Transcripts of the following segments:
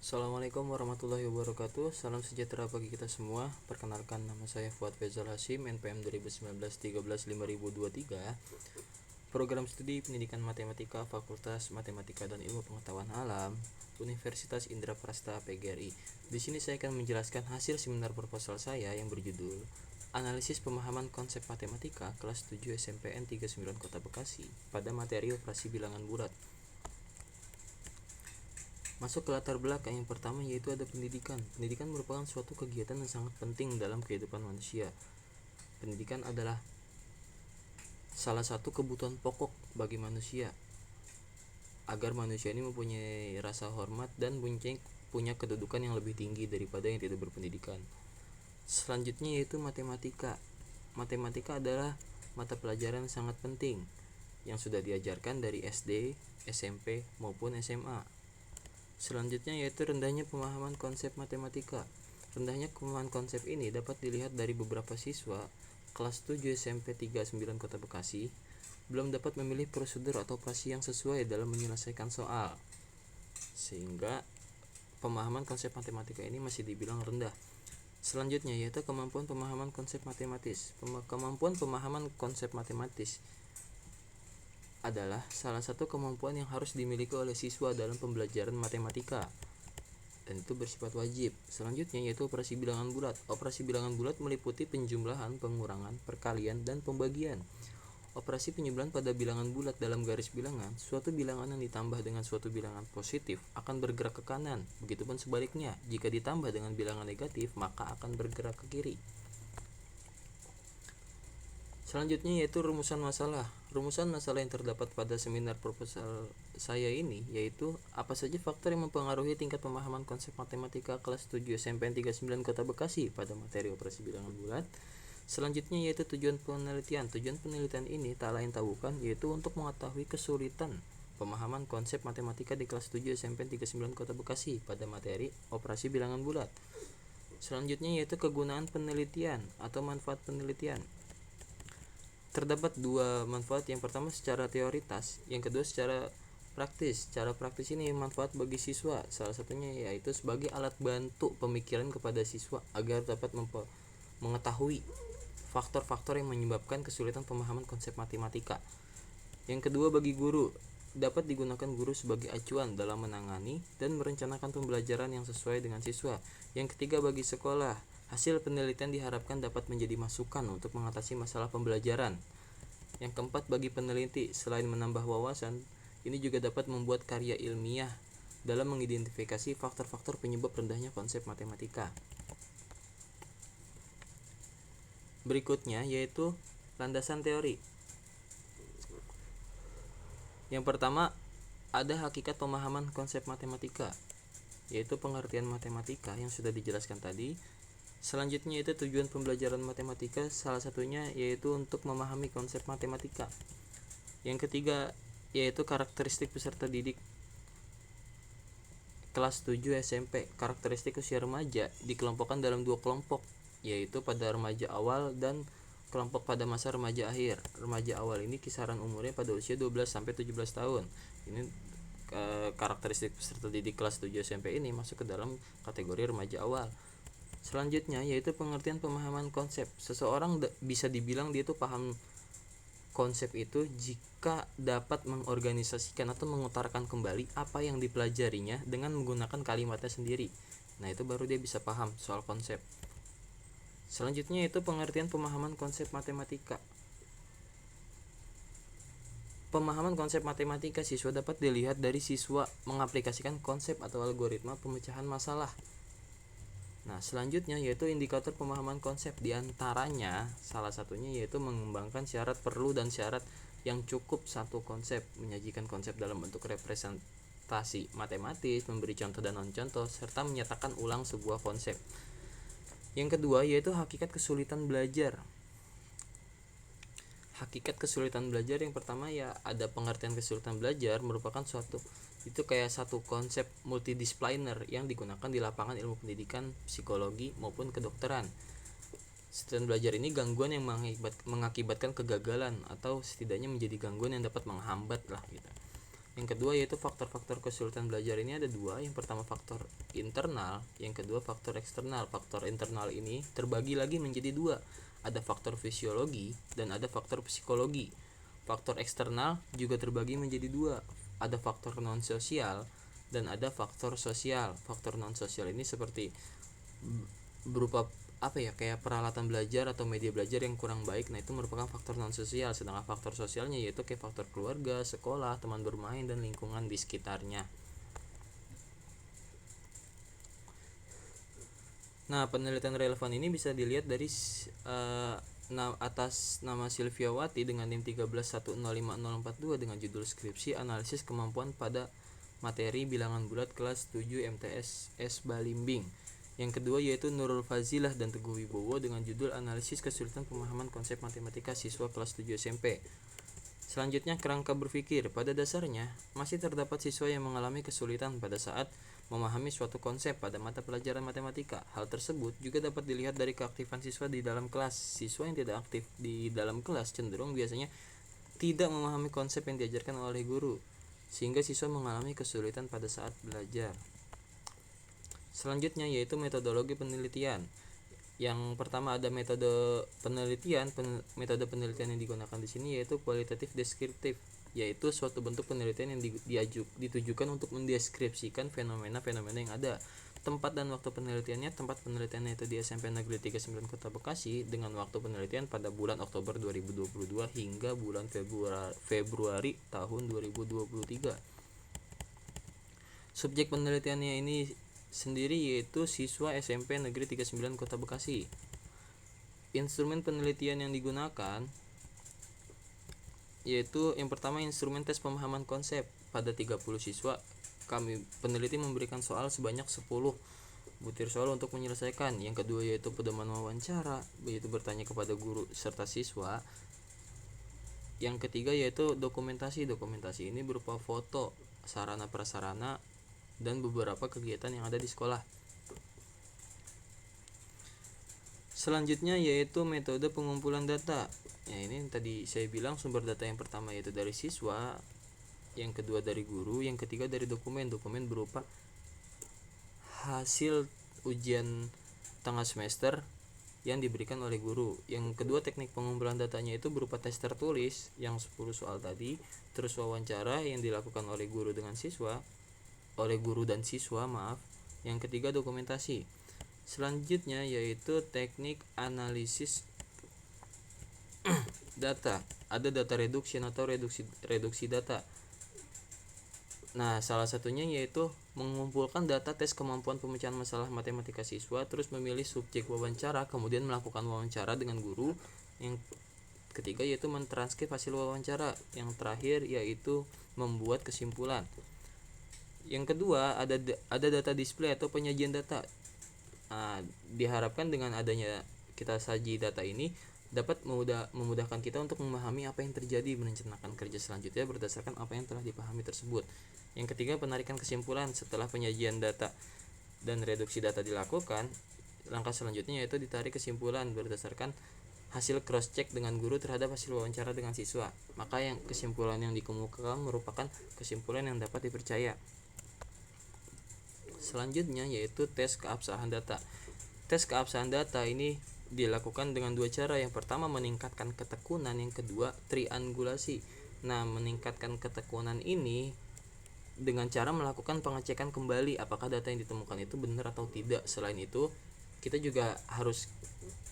Assalamualaikum warahmatullahi wabarakatuh. Salam sejahtera bagi kita semua. Perkenalkan, nama saya Fuad Faizal Hashim, NPM 2019-13-5023, Program Studi Pendidikan Matematika Fakultas Matematika dan Ilmu Pengetahuan Alam, Universitas Indra Prasta PGRI. Di sini saya akan menjelaskan hasil seminar proposal saya yang berjudul Analisis Pemahaman Konsep Matematika kelas 7 SMPN 39 Kota Bekasi pada materi operasi bilangan bulat. Masuk ke latar belakang yang pertama, yaitu ada pendidikan. Pendidikan merupakan suatu kegiatan yang sangat penting dalam kehidupan manusia. Pendidikan adalah salah satu kebutuhan pokok bagi manusia agar manusia ini mempunyai rasa hormat dan punya kedudukan yang lebih tinggi daripada yang tidak berpendidikan. Selanjutnya yaitu matematika. Matematika adalah mata pelajaran yang sangat penting yang sudah diajarkan dari SD, SMP maupun SMA. Selanjutnya yaitu rendahnya pemahaman konsep matematika. Rendahnya pemahaman konsep ini dapat dilihat dari beberapa siswa kelas 7 SMP 39 Kota Bekasi belum dapat memilih prosedur atau operasi yang sesuai dalam menyelesaikan soal, sehingga pemahaman konsep matematika ini masih dibilang rendah. Selanjutnya yaitu kemampuan pemahaman konsep matematis. Kemampuan pemahaman konsep matematis adalah salah satu kemampuan yang harus dimiliki oleh siswa dalam pembelajaran matematika, dan itu bersifat wajib. Selanjutnya yaitu operasi bilangan bulat. Operasi bilangan bulat meliputi penjumlahan, pengurangan, perkalian, dan pembagian. Operasi penjumlahan pada bilangan bulat dalam garis bilangan, suatu bilangan yang ditambah dengan suatu bilangan positif akan bergerak ke kanan, begitupun sebaliknya, jika ditambah dengan bilangan negatif maka akan bergerak ke kiri. Selanjutnya yaitu rumusan masalah. Rumusan masalah yang terdapat pada seminar proposal saya ini yaitu apa saja faktor yang mempengaruhi tingkat pemahaman konsep matematika kelas 7 SMPN 39 Kota Bekasi pada materi operasi bilangan bulat. Selanjutnya yaitu tujuan penelitian. Tujuan penelitian ini tak lain tak bukan yaitu untuk mengetahui kesulitan pemahaman konsep matematika di kelas 7 SMPN 39 Kota Bekasi pada materi operasi bilangan bulat. Selanjutnya yaitu kegunaan penelitian atau manfaat penelitian. Terdapat dua manfaat, yang pertama secara teoritas, yang kedua secara praktis. Secara praktis ini manfaat bagi siswa, salah satunya yaitu sebagai alat bantu pemikiran kepada siswa agar dapat mengetahui faktor-faktor yang menyebabkan kesulitan pemahaman konsep matematika. Yang kedua bagi guru, dapat digunakan guru sebagai acuan dalam menangani dan merencanakan pembelajaran yang sesuai dengan siswa. Yang ketiga bagi sekolah, hasil penelitian diharapkan dapat menjadi masukan untuk mengatasi masalah pembelajaran. Yang keempat bagi peneliti, selain menambah wawasan, ini juga dapat membuat karya ilmiah dalam mengidentifikasi faktor-faktor penyebab rendahnya konsep matematika. Berikutnya yaitu landasan teori. Yang pertama ada hakikat pemahaman konsep matematika, yaitu pengertian matematika yang sudah dijelaskan tadi. Selanjutnya itu tujuan pembelajaran matematika, salah satunya yaitu untuk memahami konsep matematika. Yang ketiga yaitu karakteristik peserta didik kelas 7 SMP. Karakteristik usia remaja dikelompokkan dalam dua kelompok, yaitu pada remaja awal dan kelompok pada masa remaja akhir. Remaja awal ini kisaran umurnya pada usia 12 sampai 17 tahun. Ini karakteristik peserta didik kelas 7 SMP ini masuk ke dalam kategori remaja awal. Selanjutnya yaitu pengertian pemahaman konsep. Seseorang bisa dibilang dia itu paham konsep itu jika dapat mengorganisasikan atau mengutarakan kembali apa yang dipelajarinya dengan menggunakan kalimatnya sendiri. Nah, itu baru dia bisa paham soal konsep. Selanjutnya yaitu pengertian pemahaman konsep matematika. Pemahaman konsep matematika siswa dapat dilihat dari siswa mengaplikasikan konsep atau algoritma pemecahan masalah. Nah, selanjutnya yaitu indikator pemahaman konsep. Di antaranya salah satunya yaitu mengembangkan syarat perlu dan syarat yang cukup satu konsep, menyajikan konsep dalam bentuk representasi matematis, memberi contoh dan non-contoh, serta menyatakan ulang sebuah konsep. Yang kedua yaitu hakikat kesulitan belajar. Hakikat kesulitan belajar yang pertama ya ada pengertian kesulitan belajar merupakan suatu itu kayak satu konsep multidisipliner yang digunakan di lapangan ilmu pendidikan, psikologi maupun kedokteran. Kesulitan belajar ini gangguan yang mengakibatkan kegagalan atau setidaknya menjadi gangguan yang dapat menghambat lah gitu Yang kedua yaitu faktor-faktor kesulitan belajar ini ada dua. Yang pertama faktor internal, yang kedua faktor eksternal. Faktor internal ini terbagi lagi menjadi dua, ada faktor fisiologi dan ada faktor psikologi. Faktor eksternal juga terbagi menjadi dua, ada faktor non sosial dan ada faktor sosial. Faktor non sosial ini seperti berupa kayak peralatan belajar atau media belajar yang kurang baik. Nah, itu merupakan faktor non sosial. Sedangkan faktor sosialnya yaitu kayak faktor keluarga, sekolah, teman bermain, dan lingkungan di sekitarnya. Nah, penelitian relevan ini bisa dilihat dari atas nama Silviawati dengan NIM 13105042 dengan judul skripsi analisis kemampuan pada materi bilangan bulat kelas 7 MTS S Balimbing. Yang kedua yaitu Nurul Fazilah dan Teguh Wibowo dengan judul analisis kesulitan pemahaman konsep matematika siswa kelas 7 SMP. Selanjutnya, kerangka berpikir. Pada dasarnya, masih terdapat siswa yang mengalami kesulitan pada saat memahami suatu konsep pada mata pelajaran matematika. Hal tersebut juga dapat dilihat dari keaktifan siswa di dalam kelas. Siswa yang tidak aktif di dalam kelas cenderung biasanya tidak memahami konsep yang diajarkan oleh guru, sehingga siswa mengalami kesulitan pada saat belajar. Selanjutnya yaitu metodologi penelitian. Yang pertama ada metode penelitian. Metode penelitian yang digunakan di sini yaitu kualitatif deskriptif, yaitu suatu bentuk penelitian yang ditujukan untuk mendeskripsikan fenomena-fenomena yang ada. Tempat dan waktu penelitiannya, tempat penelitiannya itu di SMP Negeri 39 Kota Bekasi dengan waktu penelitian pada bulan Oktober 2022 hingga bulan Februari tahun 2023. Subjek penelitiannya ini sendiri yaitu siswa SMP Negeri 39 Kota Bekasi. Instrumen penelitian yang digunakan yaitu yang pertama instrumen tes pemahaman konsep. Pada 30 siswa, kami peneliti memberikan soal sebanyak 10 butir soal untuk menyelesaikan. Yang kedua yaitu pedoman wawancara, yaitu bertanya kepada guru serta siswa. Yang ketiga yaitu dokumentasi. Dokumentasi ini berupa foto, sarana prasarana, dan beberapa kegiatan yang ada di sekolah. Selanjutnya yaitu metode pengumpulan data. Ya, ini tadi saya bilang sumber data yang pertama yaitu dari siswa, yang kedua dari guru, yang ketiga dari dokumen. Dokumen berupa hasil ujian tengah semester yang diberikan oleh guru. Yang kedua teknik pengumpulan datanya itu berupa tes tertulis yang 10 soal tadi, terus wawancara yang dilakukan oleh guru dan siswa. Yang ketiga dokumentasi. Selanjutnya yaitu teknik analisis data. Ada data reduction atau reduksi data. Nah, salah satunya yaitu mengumpulkan data tes kemampuan pemecahan masalah matematika siswa, terus memilih subjek wawancara, kemudian melakukan wawancara dengan guru. Yang ketiga yaitu mentranskrip hasil wawancara. Yang terakhir yaitu membuat kesimpulan. Yang kedua ada data display atau penyajian data. Nah, diharapkan dengan adanya kita saji data ini dapat memudahkan kita untuk memahami apa yang terjadi, merencanakan kerja selanjutnya berdasarkan apa yang telah dipahami tersebut. Yang ketiga penarikan kesimpulan. Setelah penyajian data dan reduksi data dilakukan, langkah selanjutnya yaitu ditarik kesimpulan berdasarkan hasil cross check dengan guru terhadap hasil wawancara dengan siswa. Maka yang kesimpulan yang dikemukakan merupakan kesimpulan yang dapat dipercaya. Selanjutnya yaitu tes keabsahan data. Tes keabsahan data ini dilakukan dengan dua cara. Yang pertama meningkatkan ketekunan, yang kedua triangulasi. Nah, meningkatkan ketekunan ini dengan cara melakukan pengecekan kembali apakah data yang ditemukan itu benar atau tidak. Selain itu, kita juga harus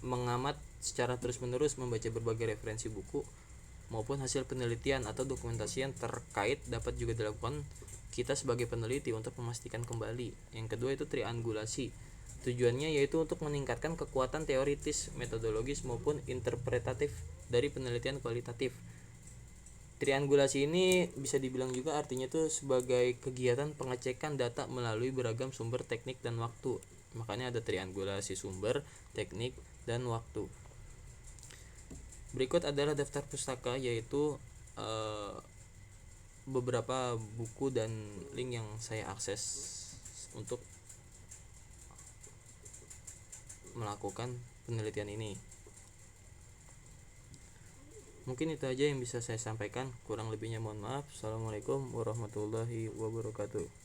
mengamat secara terus-menerus, membaca berbagai referensi buku maupun hasil penelitian atau dokumentasi yang terkait dapat juga dilakukan kita sebagai peneliti untuk memastikan kembali. Yang kedua itu triangulasi. Tujuannya yaitu untuk meningkatkan kekuatan teoritis, metodologis maupun interpretatif dari penelitian kualitatif. Triangulasi ini bisa dibilang juga artinya itu sebagai kegiatan pengecekan data melalui beragam sumber teknik dan waktu. Makanya ada triangulasi sumber, teknik, dan waktu. Berikut adalah daftar pustaka, yaitu beberapa buku dan link yang saya akses untuk melakukan penelitian ini. Mungkin itu aja yang bisa saya sampaikan, kurang lebihnya mohon maaf. Assalamualaikum warahmatullahi wabarakatuh.